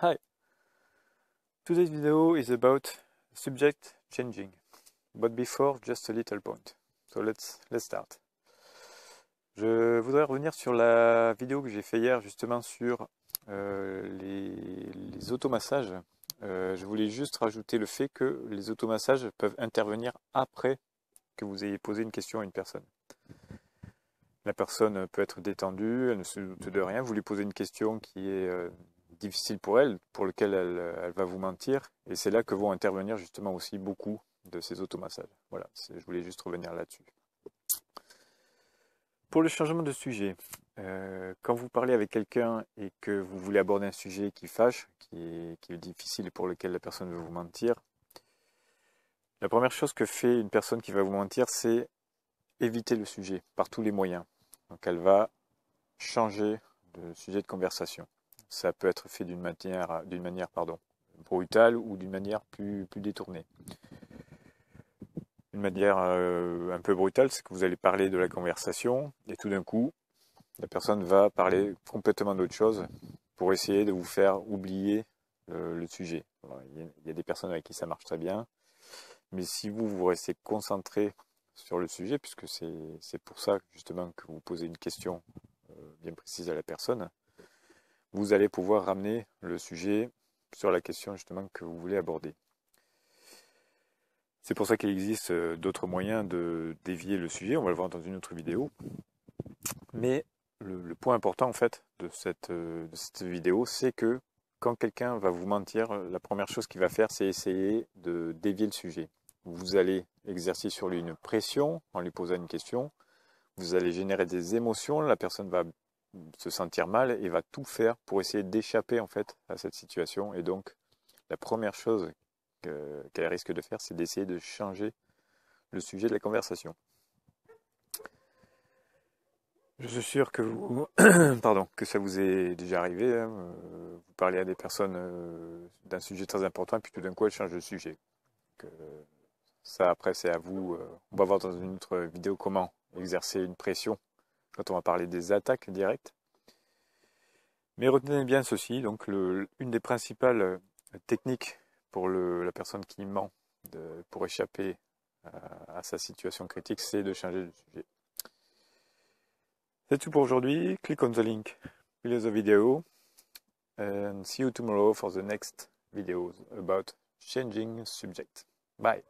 Hi, today's video is about subject changing, but before just a little point. So let's start. Je voudrais revenir sur la vidéo que j'ai fait hier justement sur les automassages. Je voulais juste rajouter le fait que les automassages peuvent intervenir après que vous ayez posé une question à une personne. La personne peut être détendue, elle ne se doute de rien, vous lui posez une question qui est difficile pour elle, pour lequel elle va vous mentir, et c'est là que vont intervenir justement aussi beaucoup de ces automassages. Voilà, je voulais juste revenir là-dessus. Pour le changement de sujet, quand vous parlez avec quelqu'un et que vous voulez aborder un sujet qui fâche, qui est difficile et pour lequel la personne veut vous mentir, la première chose que fait une personne qui va vous mentir, c'est éviter le sujet par tous les moyens. Donc elle va changer de sujet de conversation. Ça peut être fait d'une manière brutale ou d'une manière plus détournée. Une manière un peu brutale, c'est que vous allez parler de la conversation et tout d'un coup, la personne va parler complètement d'autre chose pour essayer de vous faire oublier le sujet. Alors, il y a des personnes avec qui ça marche très bien, mais si vous restez concentré sur le sujet, puisque c'est pour ça justement que vous posez une question bien précise à la personne, vous allez pouvoir ramener le sujet sur la question justement que vous voulez aborder. C'est pour ça qu'il existe d'autres moyens de dévier le sujet, on va le voir dans une autre vidéo. Mais le point important en fait de cette vidéo, c'est que quand quelqu'un va vous mentir, la première chose qu'il va faire, c'est essayer de dévier le sujet. Vous allez exercer sur lui une pression en lui posant une question, vous allez générer des émotions, la personne va se sentir mal et va tout faire pour essayer d'échapper en fait à cette situation. Et donc, la première chose qu'elle risque de faire, c'est d'essayer de changer le sujet de la conversation. Je suis sûr que que ça vous est déjà arrivé. Hein, vous parlez à des personnes d'un sujet très important et puis tout d'un coup, elles changent de sujet. Donc, ça, après, c'est à vous. On va voir dans une autre vidéo comment exercer une pression quand on va parler des attaques directes. Mais retenez bien ceci, donc une des principales techniques pour la personne qui ment pour échapper à sa situation critique, c'est de changer de sujet. C'est tout pour aujourd'hui. Click on the link below the video and see you tomorrow for the next videos about changing subject. Bye.